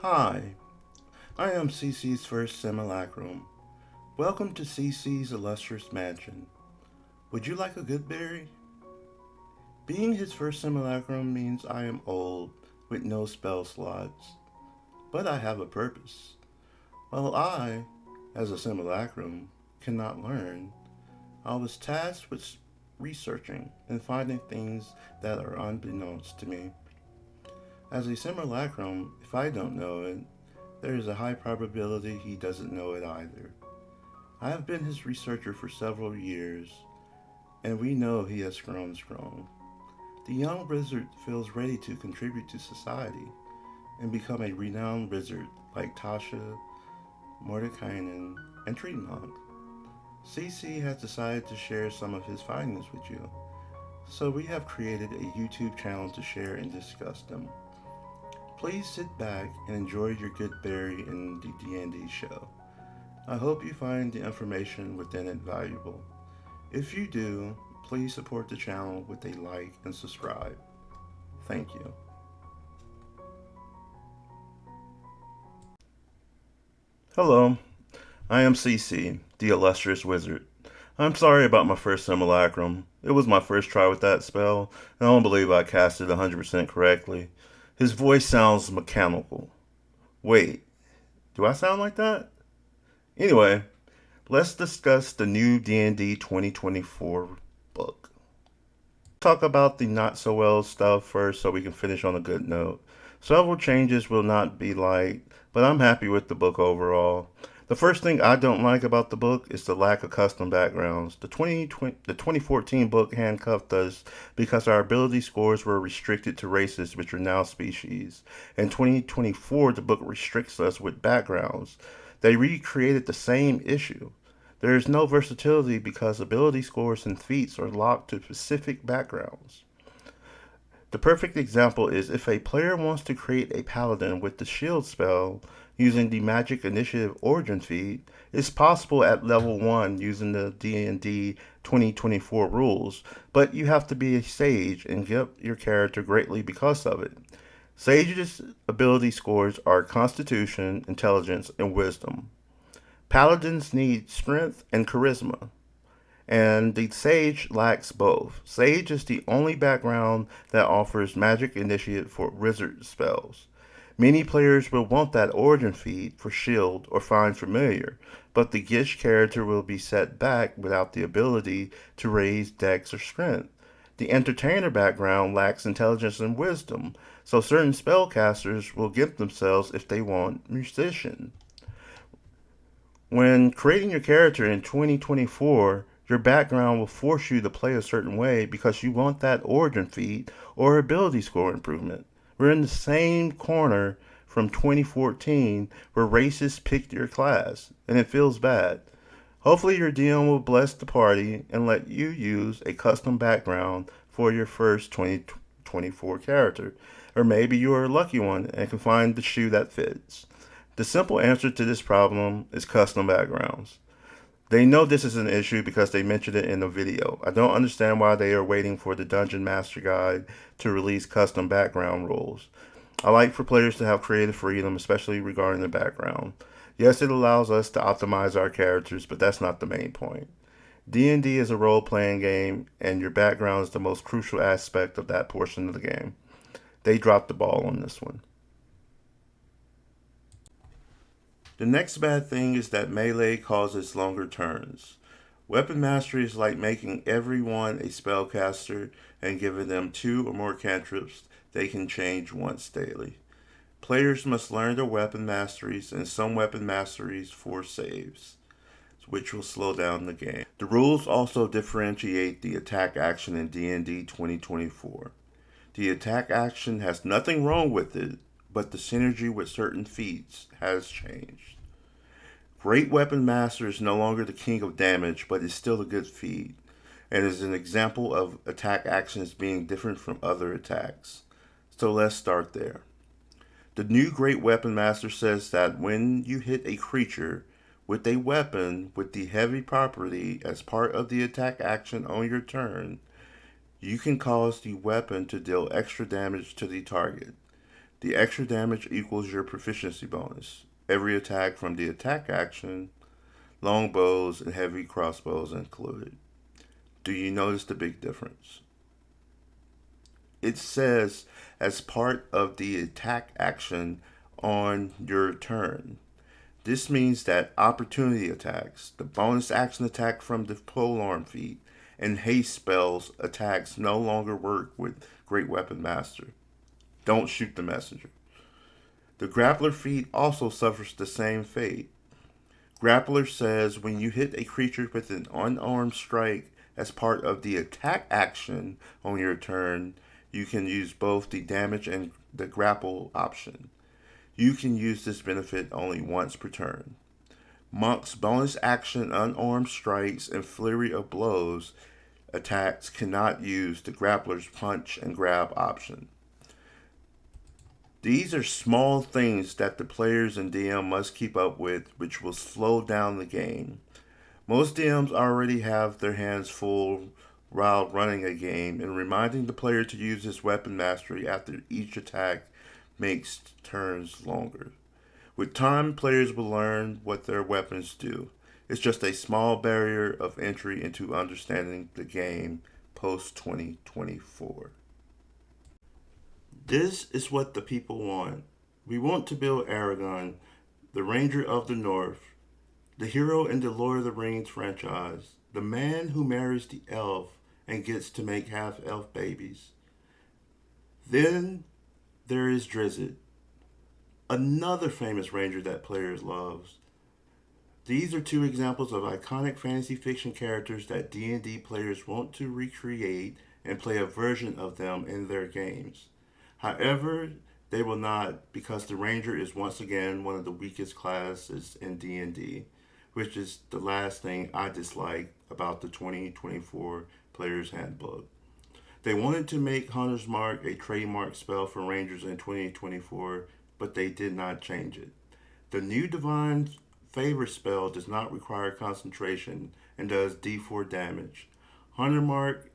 Hi, I am CeCe's first simulacrum. Welcome to CeCe's illustrious mansion. Would you like a good berry? Being his first simulacrum means I am old, with no spell slots. But I have a purpose. While I, as a simulacrum, cannot learn, I was tasked with researching and finding things that are unbeknownst to me. As a simulacrum, if I don't know it, there is a high probability he doesn't know it either. I have been his researcher for several years, and we know he has grown strong. The young wizard feels ready to contribute to society and become a renowned wizard like Tasha, Mordekainen, and Treatmonk. CC has decided to share some of his findings with you, so we have created a YouTube channel to share and discuss them. Please sit back and enjoy your good berry in the D&D show. I hope you find the information within it valuable. If you do, please support the channel with a like and subscribe. Thank you. Hello, I am CC, the illustrious wizard. I'm sorry about my first simulacrum. It was my first try with that spell, and I don't believe I cast it 100% correctly. His voice sounds mechanical. Wait, do I sound like that? Anyway, let's discuss the new D&D 2024 book. Talk about the not so well stuff first so we can finish on a good note. Several changes will not be liked, but I'm happy with the book overall. The first thing I don't like about the book is the lack of custom backgrounds. The 2014 book handcuffed us because our ability scores were restricted to races, which are now species. In 2024, the book restricts us with backgrounds. They recreated the same issue. There is no versatility because ability scores and feats are locked to specific backgrounds. The perfect example is if a player wants to create a paladin with the shield spell using the magic initiative origin feat, it's possible at level 1 using the D&D 2024 rules, but you have to be a sage and give your character greatly because of it. Sage's ability scores are Constitution, Intelligence, and Wisdom. Paladins need strength and charisma, and the Sage lacks both. Sage is the only background that offers magic initiate for wizard spells. Many players will want that origin feat for shield or find familiar, but the Gish character will be set back without the ability to raise dex or strength. The entertainer background lacks intelligence and wisdom, so certain spellcasters will give themselves if they want musician. When creating your character in 2024, your background will force you to play a certain way because you want that origin feat or ability score improvement. We're in the same corner from 2014 where racists picked your class, and it feels bad. Hopefully your DM will bless the party and let you use a custom background for your first 2024 character. Or maybe you are a lucky one and can find the shoe that fits. The simple answer to this problem is custom backgrounds. They know this is an issue because they mentioned it in the video. I don't understand why they are waiting for the Dungeon Master Guide to release custom background rules. I like for players to have creative freedom, especially regarding the background. Yes, it allows us to optimize our characters, but that's not the main point. D&D is a role-playing game, and your background is the most crucial aspect of that portion of the game. They dropped the ball on this one. The next bad thing is that melee causes longer turns. Weapon mastery is like making everyone a spellcaster and giving them 2 or more cantrips they can change once daily. Players must learn their weapon masteries, and some weapon masteries force saves, which will slow down the game. The rules also differentiate the attack action in D&D 2024. The attack action has nothing wrong with it, but the synergy with certain feats has changed. Great Weapon Master is no longer the king of damage, but is still a good feat, and is an example of attack actions being different from other attacks. So let's start there. The new Great Weapon Master says that when you hit a creature with a weapon with the heavy property as part of the attack action on your turn, you can cause the weapon to deal extra damage to the target. The extra damage equals your proficiency bonus. Every attack from the attack action, long bows and heavy crossbows included. Do you notice the big difference? It says as part of the attack action on your turn. This means that opportunity attacks, the bonus action attack from the polearm feat, and haste spells attacks no longer work with Great Weapon Master. Don't shoot the messenger. The grappler feat also suffers the same fate. Grappler says when you hit a creature with an unarmed strike as part of the attack action on your turn, you can use both the damage and the grapple option. You can use this benefit only once per turn. Monk's bonus action unarmed strikes and flurry of blows attacks cannot use the grappler's punch and grab option. These are small things that the players and DM must keep up with, which will slow down the game. Most DMs already have their hands full while running a game, and reminding the player to use his weapon mastery after each attack makes turns longer. With time, players will learn what their weapons do. It's just a small barrier of entry into understanding the game post 2024. This is what the people want. We want to build Aragon, the Ranger of the North, the hero in the Lord of the Rings franchise, the man who marries the elf and gets to make half-elf babies. Then there is Drizzt, another famous ranger that players love. These are two examples of iconic fantasy fiction characters that D&D players want to recreate and play a version of them in their games. However, they will not, because the ranger is once again one of the weakest classes in D&D, which is the last thing I dislike about the 2024 Player's Handbook. They wanted to make Hunter's Mark a trademark spell for Rangers in 2024, but they did not change it. The new Divine Favor spell does not require concentration and does D4 damage. Hunter Mark,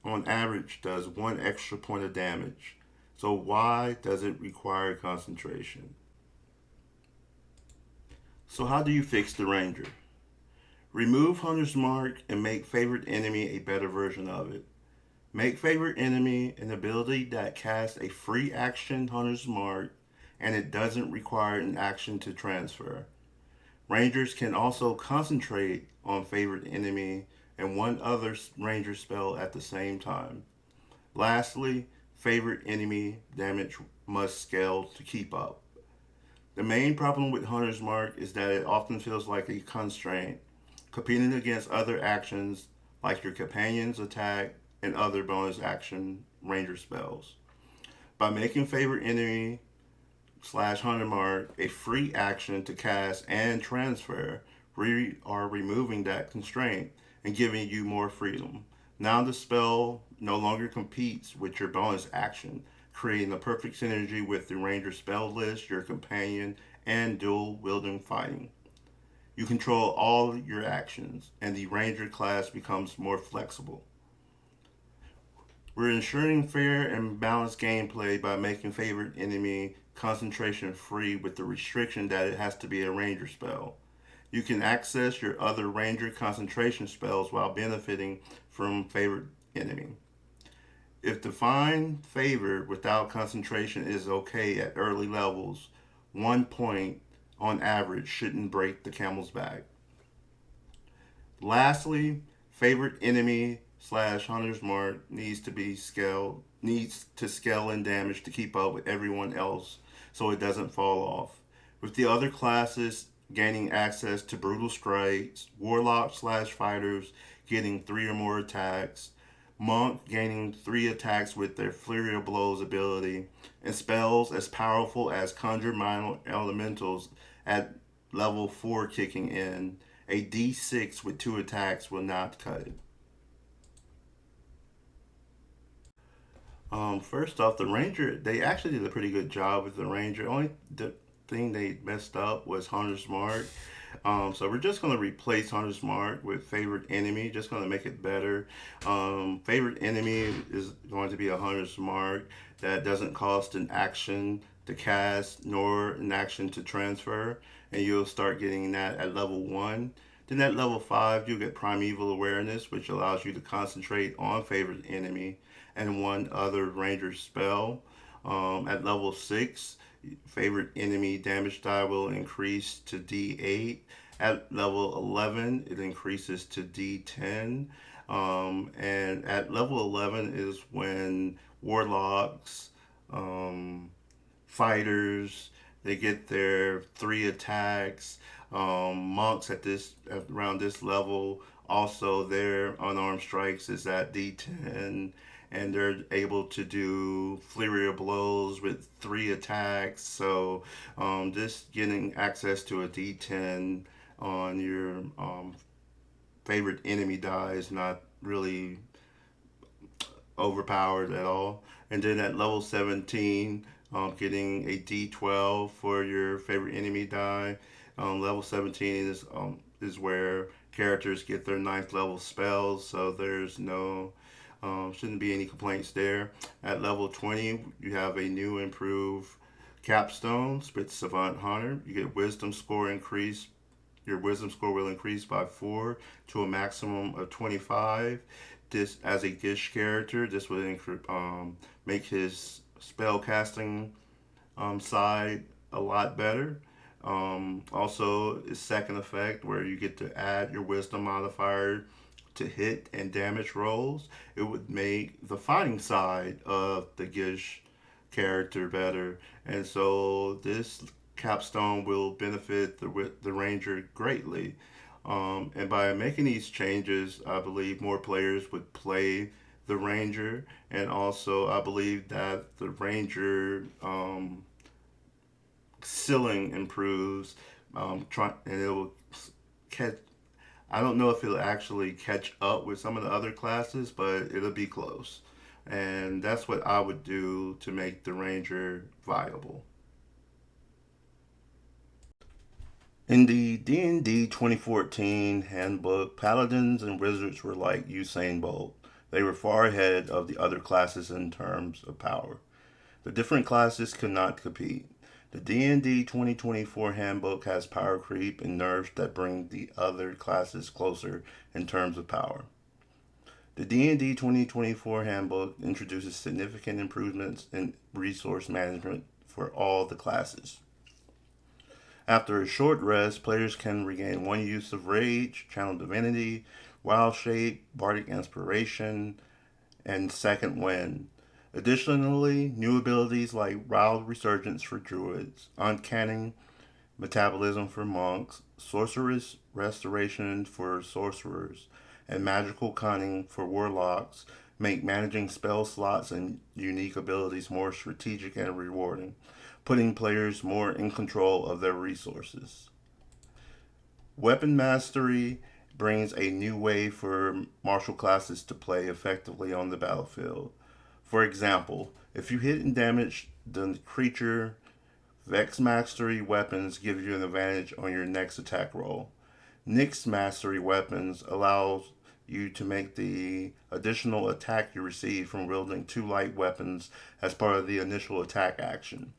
on average, does 1 extra point of damage. So why does it require concentration? So how do you fix the Ranger? Remove Hunter's Mark and make Favorite Enemy a better version of it. Make Favorite Enemy an ability that casts a free action Hunter's Mark and it doesn't require an action to transfer. Rangers can also concentrate on Favorite Enemy and one other Ranger spell at the same time. Lastly, Favorite Enemy damage must scale to keep up. The main problem with Hunter's Mark is that it often feels like a constraint, competing against other actions like your companion's attack and other bonus action Ranger spells. By making Favorite Enemy / Hunter Mark a free action to cast and transfer, we are removing that constraint and giving you more freedom. Now the spell no longer competes with your bonus action, creating a perfect synergy with the Ranger spell list, your companion, and dual wielding fighting. You control all your actions, and the Ranger class becomes more flexible. We're ensuring fair and balanced gameplay by making Favorite Enemy concentration free with the restriction that it has to be a Ranger spell. You can access your other Ranger concentration spells while benefiting from Favorite Enemy. If Divine Favor without concentration is okay at early levels, 1 point on average shouldn't break the camel's back. Lastly, Favorite Enemy / Hunter's Mark needs to scale in damage to keep up with everyone else so it doesn't fall off. With the other classes gaining access to brutal strikes, warlock / fighters getting 3 or more attacks, monk gaining 3 attacks with their flurry of blows ability, and spells as powerful as conjure minor elementals at level 4 kicking in, a D6 with 2 attacks will not cut it. First off, the Ranger, they actually did a pretty good job with the Ranger. Only the thing they messed up was Hunter's Mark. So we're just going to replace Hunter's Mark with Favorite Enemy, just going to make it better. Favorite Enemy is going to be a Hunter's Mark that doesn't cost an action to cast nor an action to transfer, and you'll start getting that at level 1. Then at level 5, you'll get Primeval Awareness, which allows you to concentrate on favorite enemy and one other ranger spell. At level 6, favorite enemy damage die will increase to D8. At level 11, it increases to D10. And at level 11 is when warlocks, um, fighters, they get their 3 attacks. Monks at around this level, also their unarmed strikes is at D10, and they're able to do flurry of blows with 3 attacks. So just getting access to a D10 on your favorite enemy die is not really overpowered at all. And then at level 17, getting a D12 for your favorite enemy die. Level 17 is where characters get their 9th level spells, so there's no shouldn't be any complaints there. At level 20, you have a new improved capstone, with Savant Hunter. You get wisdom score increase. Your wisdom score will increase by 4 to a maximum of 25. This, as a Gish character, this would make his spell casting side a lot better. Also, his second effect, where you get to add your wisdom modifier to hit and damage rolls, it would make the fighting side of the Gish character better. And so this capstone will benefit the ranger greatly. And by making these changes, I believe more players would play the ranger, and also I believe that the ranger ceiling improves. And it will catch. I don't know if it'll actually catch up with some of the other classes, but it'll be close. And that's what I would do to make the ranger viable. In the D&D 2014 handbook, paladins and wizards were like Usain Bolt. They were far ahead of the other classes in terms of power. The different classes could not compete. The D&D 2024 handbook has power creep and nerfs that bring the other classes closer in terms of power. The D&D 2024 handbook introduces significant improvements in resource management for all the classes. After a short rest, players can regain 1 use of Rage, Channel Divinity, Wild Shape, Bardic Inspiration, and Second Wind. Additionally, new abilities like Wild Resurgence for Druids, Uncanny Metabolism for Monks, Sorceress Restoration for Sorcerers, and Magical Cunning for Warlocks make managing spell slots and unique abilities more strategic and rewarding, putting players more in control of their resources. Weapon Mastery brings a new way for martial classes to play effectively on the battlefield. For example, if you hit and damage the creature, Vex Mastery weapons give you an advantage on your next attack roll. Nyx Mastery weapons allows you to make the additional attack you receive from wielding 2 light weapons as part of the initial attack action.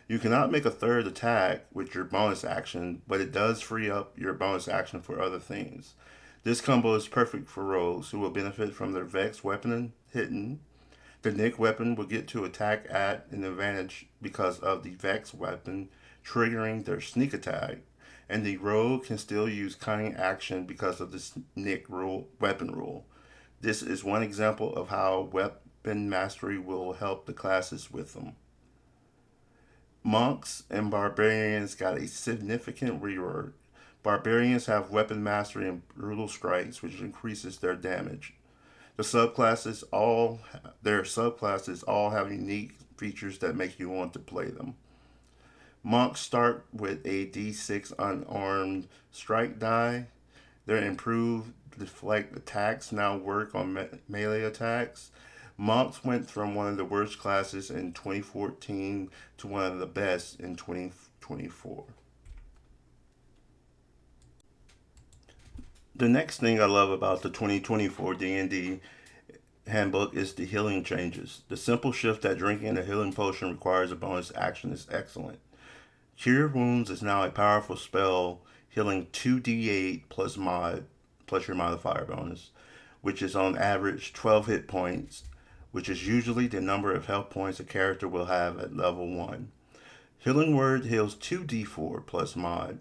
You cannot make a third attack with your bonus action, but it does free up your bonus action for other things. This combo is perfect for rogues who will benefit from their Vex weapon hitting. The Nick weapon will get to attack at an advantage because of the Vex weapon triggering their sneak attack, and the rogue can still use cunning action because of this Nick weapon rule. This is one example of how weapon mastery will help the classes with them. Monks and barbarians got a significant rework. Barbarians have weapon mastery and brutal strikes, which increases their damage. Their subclasses all have unique features that make you want to play them. Monks start with a D6 unarmed strike die. Their improved deflect attacks now work on melee attacks. Monks went from one of the worst classes in 2014 to one of the best in 2024. The next thing I love about the 2024 D&D Handbook is the healing changes. The simple shift that drinking a healing potion requires a bonus action is excellent. Cure Wounds is now a powerful spell, healing 2d8 plus your modifier bonus, which is on average 12 hit points, which is usually the number of health points a character will have at level 1. Healing Word heals 2d4 plus mod,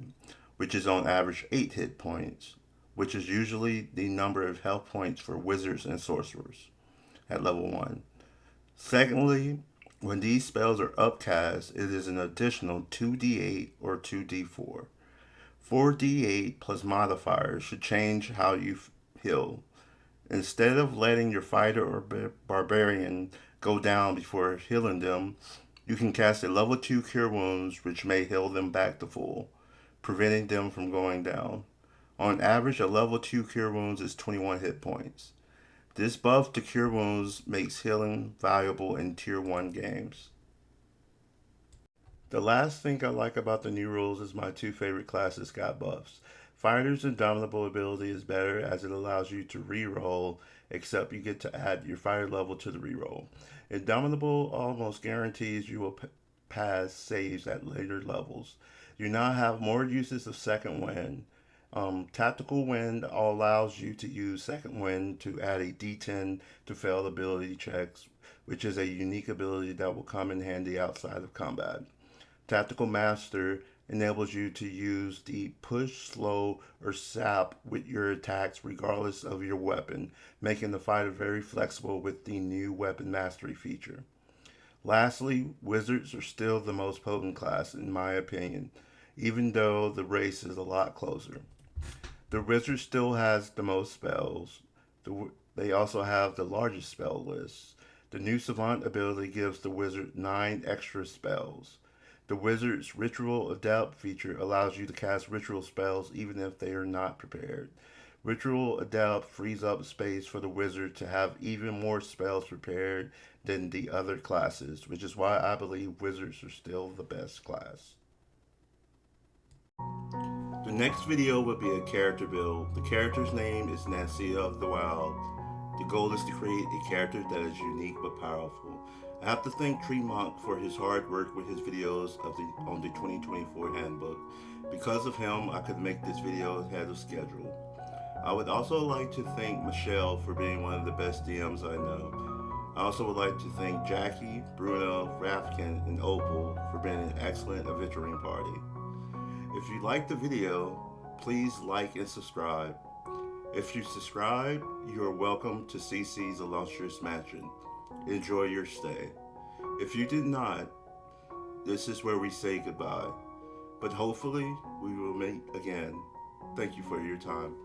which is on average 8 hit points, which is usually the number of health points for wizards and sorcerers at level 1. Secondly, when these spells are upcast, it is an additional 2d8 or 2d4. 4d8 plus modifiers should change how you heal. Instead of letting your fighter or barbarian go down before healing them, you can cast a level 2 Cure Wounds, which may heal them back to full, preventing them from going down. On average, a level 2 Cure Wounds is 21 hit points. This buff to Cure Wounds makes healing valuable in Tier 1 games. The last thing I like about the new rules is my two favorite classes got buffs. Fighter's Indomitable ability is better as it allows you to reroll, except you get to add your fighter level to the reroll. Indomitable almost guarantees you will pass saves at later levels. You now have more uses of Second Wind. Tactical Wind allows you to use Second Wind to add a d10 to failed ability checks, which is a unique ability that will come in handy outside of combat. Tactical Master enables you to use the push, slow, or sap with your attacks regardless of your weapon, making the fighter very flexible with the new weapon mastery feature. Lastly, wizards are still the most potent class in my opinion, even though the race is a lot closer. The wizard still has the most spells. They also have the largest spell list. The new Savant ability gives the wizard 9 extra spells. The wizard's Ritual Adept feature allows you to cast ritual spells even if they are not prepared. Ritual Adept frees up space for the wizard to have even more spells prepared than the other classes, which is why I believe wizards are still the best class. The next video will be a character build. The character's name is Nancia of the Wild. The goal is to create a character that is unique but powerful. I have to thank Tremont for his hard work with his videos on the 2024 Handbook. Because of him, I could make this video ahead of schedule. I would also like to thank Michelle for being one of the best DMs I know. I also would like to thank Jackie, Bruno, Rafkin, and Opal for being an excellent adventuring party. If you liked the video, please like and subscribe. If you subscribe, you are welcome to CeCe's Illustrious Mansion. Enjoy your stay. If you did not, this is where we say goodbye. But hopefully, we will meet again. Thank you for your time.